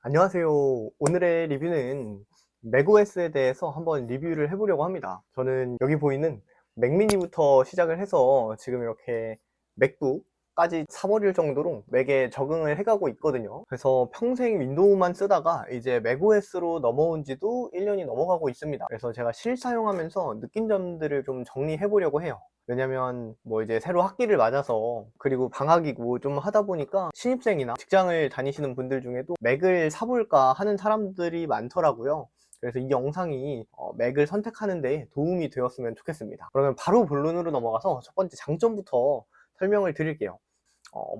안녕하세요. 오늘의 리뷰는 맥OS에 대해서 한번 리뷰를 해보려고 합니다. 저는 여기 보이는 맥미니부터 시작을 해서 지금 이렇게 맥북까지 사버릴 정도로 맥에 적응을 해가고 있거든요. 그래서 평생 윈도우만 쓰다가 이제 맥OS로 넘어온 지도 1년이 넘어가고 있습니다. 그래서 제가 실사용하면서 느낀 점들을 좀 정리해 보려고 해요. 왜냐면 뭐 이제 새로 학기를 맞아서, 그리고 방학이고 좀 하다 보니까 신입생이나 직장을 다니시는 분들 중에도 맥을 사볼까 하는 사람들이 많더라고요. 그래서 이 영상이 맥을 선택하는 데 도움이 되었으면 좋겠습니다. 그러면 바로 본론으로 넘어가서 첫 번째 장점부터 설명을 드릴게요.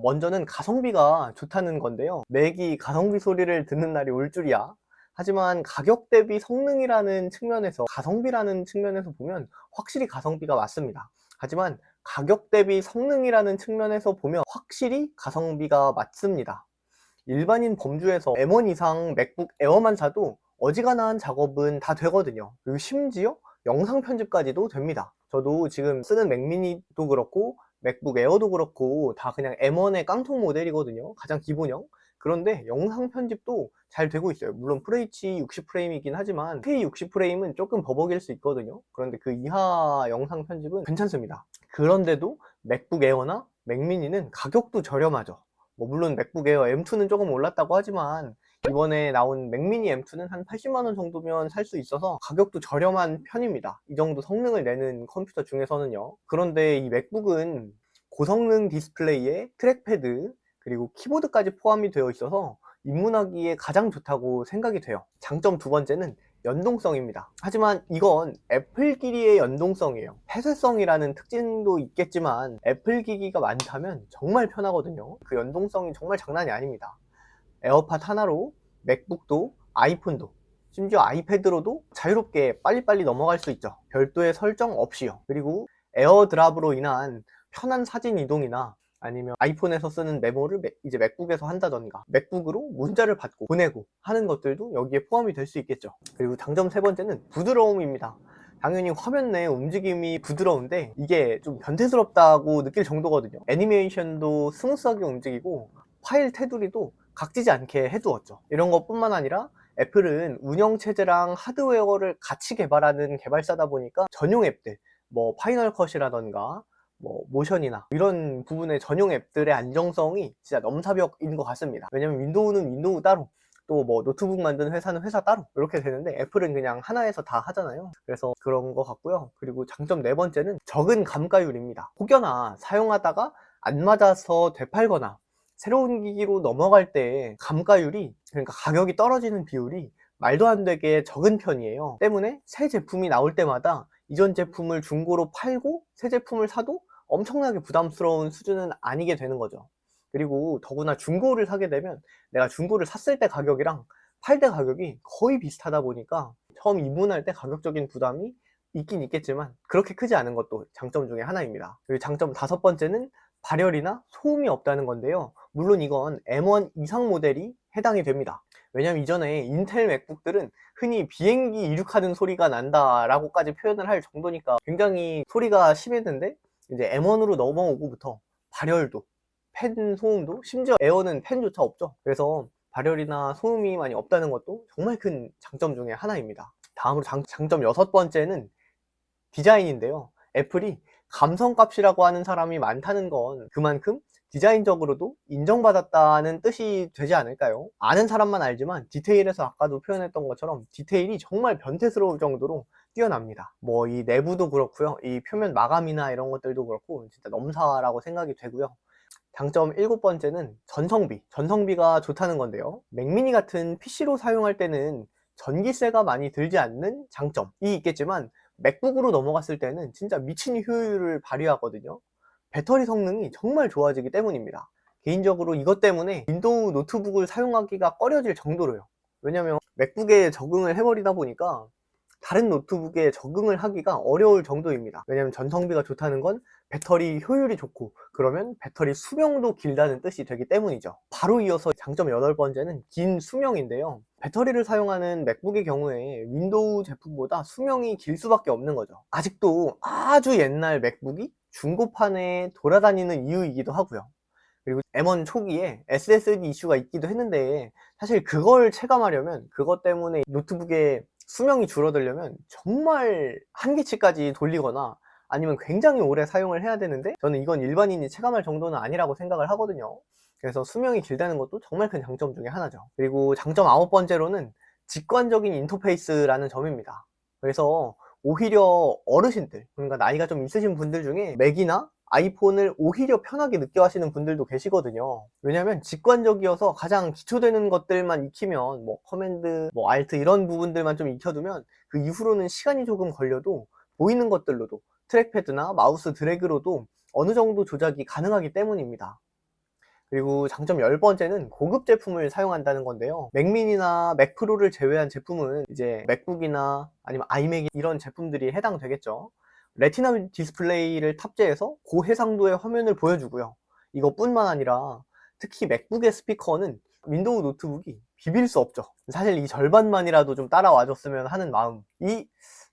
먼저는 가성비가 좋다는 건데요. 맥이 가성비 소리를 듣는 날이 올 줄이야. 하지만 가격 대비 성능이라는 측면에서, 가성비라는 측면에서 보면 확실히 가성비가 맞습니다. 하지만 가격 대비 성능이라는 측면에서 보면 확실히 가성비가 맞습니다. 일반인 범주에서 M1 이상 맥북 에어만 사도 어지간한 작업은 다 되거든요. 그리고 심지어 영상 편집까지도 됩니다. 저도 지금 쓰는 맥미니도 그렇고 맥북 에어도 그렇고 다 그냥 M1의 깡통 모델이거든요. 가장 기본형. 그런데 영상 편집도 잘 되고 있어요. 물론 FH 60프레임이긴 하지만 K 60프레임은 조금 버벅일 수 있거든요. 그런데 그 이하 영상 편집은 괜찮습니다. 그런데도 맥북 에어나 맥미니는 가격도 저렴하죠. 뭐 물론 맥북 에어 M2는 조금 올랐다고 하지만 이번에 나온 맥미니 M2는 한 80만원 정도면 살 수 있어서 가격도 저렴한 편입니다. 이 정도 성능을 내는 컴퓨터 중에서는요. 그런데 이 맥북은 고성능 디스플레이에 트랙패드 그리고 키보드까지 포함이 되어 있어서 입문하기에 가장 좋다고 생각이 돼요. 장점 두 번째는 연동성입니다. 하지만 이건 애플끼리의 연동성이에요. 폐쇄성이라는 특징도 있겠지만 애플 기기가 많다면 정말 편하거든요. 그 연동성이 정말 장난이 아닙니다. 에어팟 하나로 맥북도 아이폰도 심지어 아이패드로도 자유롭게 빨리빨리 넘어갈 수 있죠. 별도의 설정 없이요. 그리고 에어드랍으로 인한 편한 사진 이동이나 아니면 아이폰에서 쓰는 메모를 이제 맥북에서 한다던가 맥북으로 문자를 받고 보내고 하는 것들도 여기에 포함이 될 수 있겠죠. 그리고 장점 세 번째는 부드러움입니다. 당연히 화면 내 움직임이 부드러운데 이게 좀 변태스럽다고 느낄 정도거든요. 애니메이션도 스무스하게 움직이고 파일 테두리도 각지지 않게 해두었죠. 이런 것뿐만 아니라 애플은 운영체제랑 하드웨어를 같이 개발하는 개발사다 보니까 전용 앱들, 뭐 파이널 컷이라던가 뭐 모션이나 이런 부분의 전용 앱들의 안정성이 진짜 넘사벽인 것 같습니다. 왜냐면 윈도우는 윈도우 따로, 또 뭐 노트북 만드는 회사는 회사 따로 이렇게 되는데 애플은 그냥 하나에서 다 하잖아요. 그래서 그런 것 같고요. 그리고 장점 네 번째는 적은 감가율입니다. 혹여나 사용하다가 안 맞아서 되팔거나 새로운 기기로 넘어갈 때 감가율이, 그러니까 가격이 떨어지는 비율이 말도 안 되게 적은 편이에요. 때문에 새 제품이 나올 때마다 이전 제품을 중고로 팔고 새 제품을 사도 엄청나게 부담스러운 수준은 아니게 되는 거죠. 그리고 더구나 중고를 사게 되면 내가 중고를 샀을 때 가격이랑 팔 때 가격이 거의 비슷하다 보니까 처음 입문할 때 가격적인 부담이 있긴 있겠지만 그렇게 크지 않은 것도 장점 중에 하나입니다. 그리고 장점 다섯 번째는 발열이나 소음이 없다는 건데요. 물론 이건 M1 이상 모델이 해당이 됩니다. 왜냐면 이전에 인텔 맥북들은 흔히 비행기 이륙하는 소리가 난다라고까지 표현을 할 정도니까 굉장히 소리가 심했는데, 이제 M1으로 넘어오고부터 발열도, 팬 소음도, 심지어 에어는 팬조차 없죠. 그래서 발열이나 소음이 많이 없다는 것도 정말 큰 장점 중에 하나입니다. 다음으로 장점 여섯 번째는 디자인인데요. 애플이 감성값이라고 하는 사람이 많다는 건 그만큼 디자인적으로도 인정받았다는 뜻이 되지 않을까요? 아는 사람만 알지만 디테일에서 아까도 표현했던 것처럼 디테일이 정말 변태스러울 정도로 뛰어납니다. 뭐 이 내부도 그렇고요. 이 표면 마감이나 이런 것들도 그렇고 진짜 넘사라고 생각이 되고요. 장점 일곱 번째는 전성비가 좋다는 건데요. 맥미니 같은 PC로 사용할 때는 전기세가 많이 들지 않는 장점이 있겠지만 맥북으로 넘어갔을 때는 진짜 미친 효율을 발휘하거든요. 배터리 성능이 정말 좋아지기 때문입니다. 개인적으로 이것 때문에 윈도우 노트북을 사용하기가 꺼려질 정도로요. 왜냐면 맥북에 적응을 해버리다 보니까 다른 노트북에 적응을 하기가 어려울 정도입니다. 왜냐면 전성비가 좋다는 건 배터리 효율이 좋고, 그러면 배터리 수명도 길다는 뜻이 되기 때문이죠. 바로 이어서 장점 여덟 번째는 긴 수명인데요. 배터리를 사용하는 맥북의 경우에 윈도우 제품보다 수명이 길 수밖에 없는 거죠. 아직도 아주 옛날 맥북이 중고판에 돌아다니는 이유이기도 하고요. 그리고 M1 초기에 SSD 이슈가 있기도 했는데, 사실 그걸 체감하려면, 그것 때문에 노트북의 수명이 줄어들려면 정말 한계치까지 돌리거나 아니면 굉장히 오래 사용을 해야 되는데, 저는 이건 일반인이 체감할 정도는 아니라고 생각을 하거든요. 그래서 수명이 길다는 것도 정말 큰 장점 중에 하나죠. 그리고 장점 9번째로는 직관적인 인터페이스라는 점입니다. 그래서 오히려 어르신들, 그러니까 나이가 좀 있으신 분들 중에 맥이나 아이폰을 오히려 편하게 느껴 하시는 분들도 계시거든요. 왜냐면 직관적이어서 가장 기초되는 것들만 익히면, 뭐 커맨드, 뭐 알트 이런 부분들만 좀 익혀두면 그 이후로는 시간이 조금 걸려도 보이는 것들로도, 트랙패드나 마우스 드래그로도 어느 정도 조작이 가능하기 때문입니다. 그리고 장점 10번째는 고급 제품을 사용한다는 건데요. 맥미니나 맥프로를 제외한 제품은 이제 맥북이나 아니면 아이맥 이런 제품들이 해당되겠죠. 레티나 디스플레이를 탑재해서 고해상도의 화면을 보여주고요. 이것뿐만 아니라 특히 맥북의 스피커는 윈도우 노트북이 비빌 수 없죠. 사실 이 절반만이라도 좀 따라와 줬으면 하는 마음이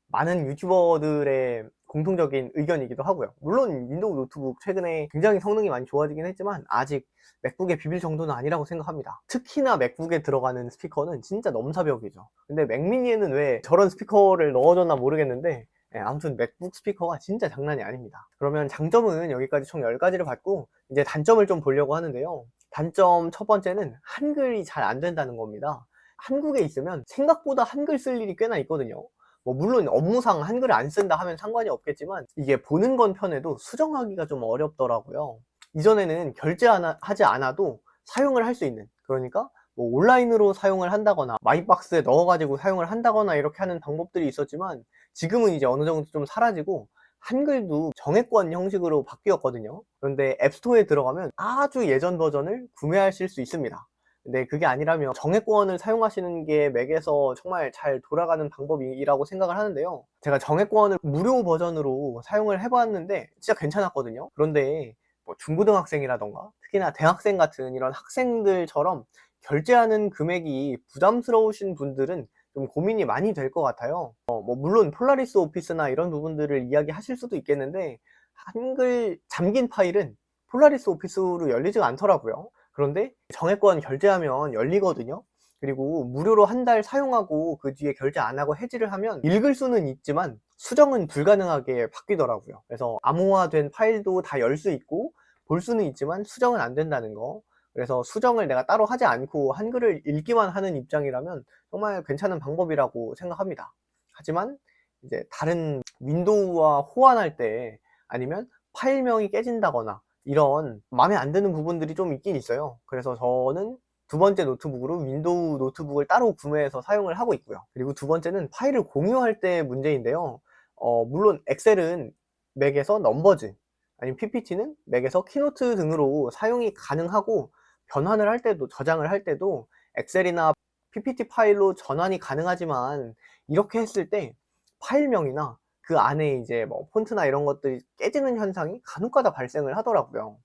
많은 유튜버들의 공통적인 의견이기도 하고요. 물론 윈도우 노트북 최근에 굉장히 성능이 많이 좋아지긴 했지만 아직 맥북에 비빌 정도는 아니라고 생각합니다. 특히나 맥북에 들어가는 스피커는 진짜 넘사벽이죠. 근데 맥미니에는 왜 저런 스피커를 넣어줬나 모르겠는데, 아무튼 맥북 스피커가 진짜 장난이 아닙니다. 그러면 장점은 여기까지 총 10가지를 봤고, 이제 단점을 좀 보려고 하는데요. 단점 첫 번째는 한글이 잘 안 된다는 겁니다. 한국에 있으면 생각보다 한글 쓸 일이 꽤나 있거든요. 뭐 물론 업무상 한글을 안 쓴다 하면 상관이 없겠지만, 이게 보는 건 편해도 수정하기가 좀 어렵더라고요. 이전에는 결제하지 않아도 사용을 할 수 있는, 그러니까 뭐 온라인으로 사용을 한다거나 마이박스에 넣어가지고 사용을 한다거나 이렇게 하는 방법들이 있었지만, 지금은 이제 어느 정도 좀 사라지고 한글도 정액권 형식으로 바뀌었거든요. 그런데 앱스토어에 들어가면 아주 예전 버전을 구매하실 수 있습니다. 근데 그게 아니라면 정액권을 사용하시는 게 맥에서 정말 잘 돌아가는 방법이라고 생각을 하는데요. 제가 정액권을 무료 버전으로 사용을 해봤는데 진짜 괜찮았거든요. 그런데 뭐 중고등학생이라던가 특히나 대학생 같은 이런 학생들처럼 결제하는 금액이 부담스러우신 분들은 좀 고민이 많이 될 것 같아요. 뭐 물론 폴라리스 오피스나 이런 부분들을 이야기하실 수도 있겠는데, 한글 잠긴 파일은 폴라리스 오피스로 열리지가 않더라고요. 그런데 정액권 결제하면 열리거든요. 그리고 무료로 한 달 사용하고 그 뒤에 결제 안 하고 해지를 하면 읽을 수는 있지만 수정은 불가능하게 바뀌더라고요. 그래서 암호화된 파일도 다 열 수 있고 볼 수는 있지만 수정은 안 된다는 거. 그래서 수정을 내가 따로 하지 않고 한글을 읽기만 하는 입장이라면 정말 괜찮은 방법이라고 생각합니다. 하지만 이제 다른 윈도우와 호환할 때, 아니면 파일명이 깨진다거나 이런 마음에 안 드는 부분들이 좀 있긴 있어요. 그래서 저는 두 번째 노트북으로 윈도우 노트북을 따로 구매해서 사용을 하고 있고요. 그리고 두 번째는 파일을 공유할 때 문제인데요. 물론 엑셀은 맥에서 넘버즈, 아니면 PPT는 맥에서 키노트 등으로 사용이 가능하고, 변환을 할 때도, 저장을 할 때도 엑셀이나 PPT 파일로 전환이 가능하지만, 이렇게 했을 때 파일명이나 그 안에 이제 뭐 폰트나 이런 것들이 깨지는 현상이 간혹가다 발생을 하더라고요.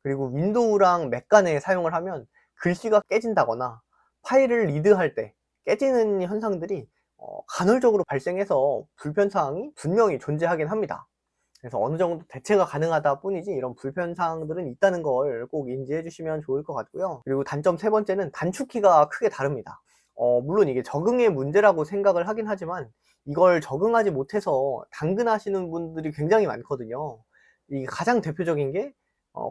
그리고 윈도우랑 맥 간에 사용을 하면 글씨가 깨진다거나 파일을 리드할 때 깨지는 현상들이 간헐적으로 발생해서 불편사항이 분명히 존재하긴 합니다. 그래서 어느 정도 대체가 가능하다 뿐이지 이런 불편사항들은 있다는 걸 꼭 인지해 주시면 좋을 것 같고요. 그리고 단점 세 번째는 단축키가 크게 다릅니다. 물론 이게 적응의 문제라고 생각을 하긴 하지만, 이걸 적응하지 못해서 당근하시는 분들이 굉장히 많거든요. 이 가장 대표적인 게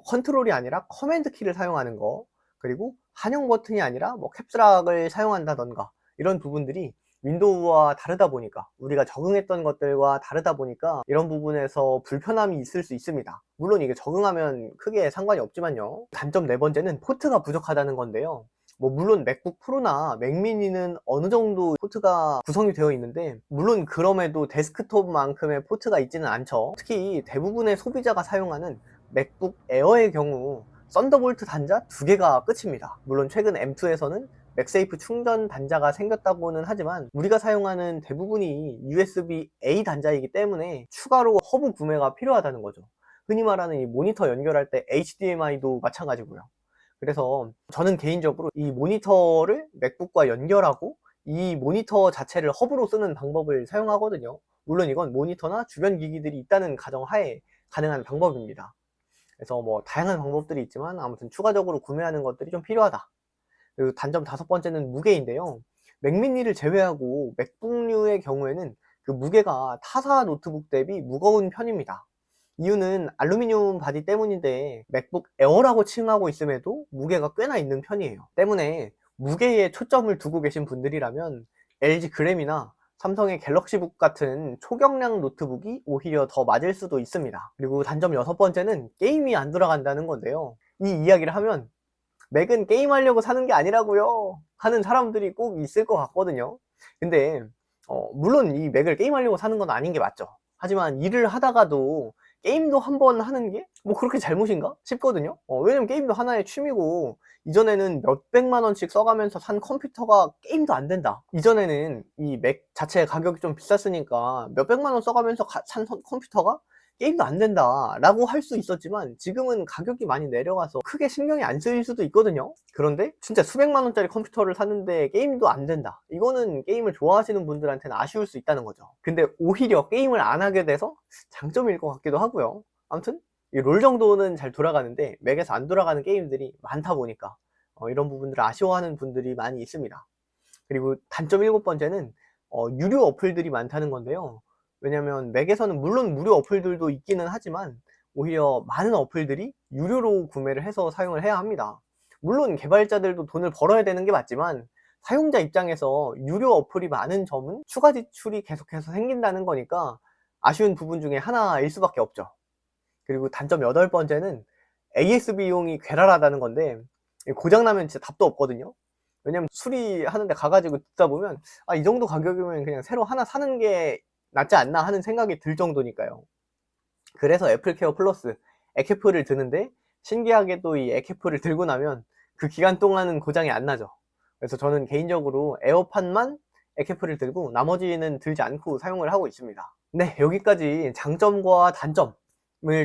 컨트롤이 아니라 커맨드 키를 사용하는 거, 그리고 한영 버튼이 아니라 뭐 캡스락을 사용한다던가, 이런 부분들이 윈도우와 다르다 보니까, 우리가 적응했던 것들과 다르다 보니까 이런 부분에서 불편함이 있을 수 있습니다. 물론 이게 적응하면 크게 상관이 없지만요. 단점 네 번째는 포트가 부족하다는 건데요. 뭐 물론 맥북 프로나 맥미니는 어느 정도 포트가 구성이 되어 있는데, 물론 그럼에도 데스크톱만큼의 포트가 있지는 않죠. 특히 대부분의 소비자가 사용하는 맥북 에어의 경우 썬더볼트 단자 2개가 끝입니다. 물론 최근 M2에서는 맥세이프 충전 단자가 생겼다고는 하지만, 우리가 사용하는 대부분이 USB-A 단자이기 때문에 추가로 허브 구매가 필요하다는 거죠. 흔히 말하는 이 모니터 연결할 때 HDMI도 마찬가지고요. 그래서 저는 개인적으로 이 모니터를 맥북과 연결하고 이 모니터 자체를 허브로 쓰는 방법을 사용하거든요. 물론 이건 모니터나 주변 기기들이 있다는 가정하에 가능한 방법입니다. 그래서 뭐 다양한 방법들이 있지만 아무튼 추가적으로 구매하는 것들이 좀 필요하다. 그리고 단점 다섯 번째는 무게인데요. 맥미니를 제외하고 맥북류의 경우에는 그 무게가 타사 노트북 대비 무거운 편입니다. 이유는 알루미늄 바디 때문인데 맥북 에어라고 칭하고 있음에도 무게가 꽤나 있는 편이에요. 때문에 무게에 초점을 두고 계신 분들이라면 LG 그램이나 삼성의 갤럭시북 같은 초경량 노트북이 오히려 더 맞을 수도 있습니다. 그리고 단점 여섯 번째는 게임이 안 돌아간다는 건데요. 이 이야기를 하면 맥은 게임하려고 사는 게 아니라고요 하는 사람들이 꼭 있을 것 같거든요. 근데 물론 이 맥을 게임하려고 사는 건 아닌 게 맞죠. 하지만 일을 하다가도 게임도 한번 하는 게 뭐 그렇게 잘못인가 싶거든요. 왜냐면 게임도 하나의 취미고, 이전에는 몇백만 원씩 써가면서 산 컴퓨터가 게임도 안 된다. 이전에는 이 맥 자체 가격이 좀 비쌌으니까 몇백만 원 써가면서 산 컴퓨터가 게임도 안 된다 라고 할 수 있었지만, 지금은 가격이 많이 내려가서 크게 신경이 안 쓰일 수도 있거든요. 그런데 진짜 수백만 원짜리 컴퓨터를 샀는데 게임도 안 된다, 이거는 게임을 좋아하시는 분들한테는 아쉬울 수 있다는 거죠. 근데 오히려 게임을 안 하게 돼서 장점일 것 같기도 하고요. 아무튼 이 롤 정도는 잘 돌아가는데 맥에서 안 돌아가는 게임들이 많다 보니까 이런 부분들을 아쉬워하는 분들이 많이 있습니다. 그리고 단점 일곱 번째는 유료 어플들이 많다는 건데요. 왜냐면 맥에서는 물론 무료 어플들도 있기는 하지만 오히려 많은 어플들이 유료로 구매를 해서 사용을 해야 합니다. 물론 개발자들도 돈을 벌어야 되는 게 맞지만, 사용자 입장에서 유료 어플이 많은 점은 추가 지출이 계속해서 생긴다는 거니까 아쉬운 부분 중에 하나일 수밖에 없죠. 그리고 단점 여덟 번째는 AS 비용이 괴랄하다는 건데, 고장나면 진짜 답도 없거든요. 왜냐면 수리하는데 가가지고 듣다 보면 이 정도 가격이면 그냥 새로 하나 사는 게 낫지 않나 하는 생각이 들 정도니까요. 그래서 애플케어 플러스 에케프를 드는데, 신기하게도 이 에케프를 들고 나면 그 기간 동안은 고장이 안 나죠. 그래서 저는 개인적으로 에어팟만 에케프를 들고 나머지는 들지 않고 사용을 하고 있습니다. 네, 여기까지 장점과 단점을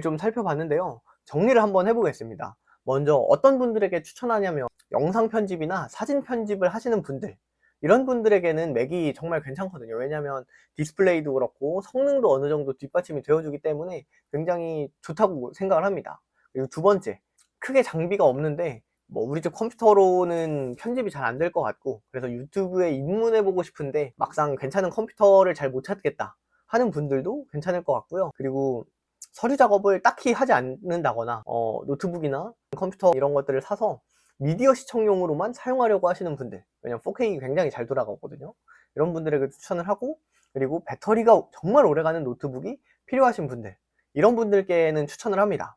좀 살펴봤는데요. 정리를 한번 해보겠습니다. 먼저 어떤 분들에게 추천하냐면, 영상 편집이나 사진 편집을 하시는 분들, 이런 분들에게는 맥이 정말 괜찮거든요. 왜냐면 디스플레이도 그렇고 성능도 어느 정도 뒷받침이 되어주기 때문에 굉장히 좋다고 생각을 합니다. 그리고 두 번째, 크게 장비가 없는데 뭐 우리 집 컴퓨터로는 편집이 잘 안 될 것 같고, 그래서 유튜브에 입문해 보고 싶은데 막상 괜찮은 컴퓨터를 잘 못 찾겠다 하는 분들도 괜찮을 것 같고요. 그리고 서류 작업을 딱히 하지 않는다거나 노트북이나 컴퓨터 이런 것들을 사서 미디어 시청용으로만 사용하려고 하시는 분들, 왜냐면 4K 굉장히 잘 돌아가거든요. 이런 분들에게 추천을 하고, 그리고 배터리가 정말 오래가는 노트북이 필요하신 분들, 이런 분들께는 추천을 합니다.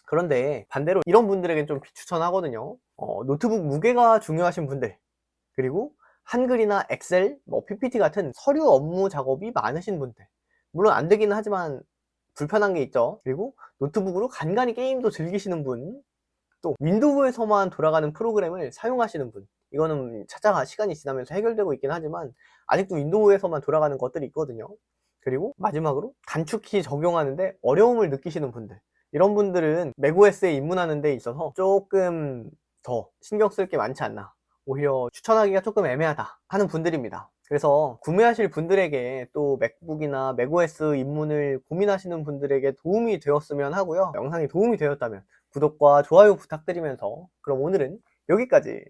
그런데 반대로 이런 분들에게는 좀 비추천하거든요. 노트북 무게가 중요하신 분들, 그리고 한글이나 엑셀, 뭐 PPT 같은 서류 업무 작업이 많으신 분들, 물론 안 되기는 하지만 불편한 게 있죠. 그리고 노트북으로 간간히 게임도 즐기시는 분, 또 윈도우에서만 돌아가는 프로그램을 사용하시는 분, 이거는 차차 시간이 지나면서 해결되고 있긴 하지만 아직도 윈도우에서만 돌아가는 것들이 있거든요. 그리고 마지막으로 단축키 적용하는데 어려움을 느끼시는 분들, 이런 분들은 맥OS에 입문하는 데 있어서 조금 더 신경 쓸 게 많지 않나, 오히려 추천하기가 조금 애매하다 하는 분들입니다. 그래서 구매하실 분들에게, 또 맥북이나 맥OS 입문을 고민하시는 분들에게 도움이 되었으면 하고요. 영상이 도움이 되었다면 구독과 좋아요 부탁드리면서, 그럼 오늘은 여기까지.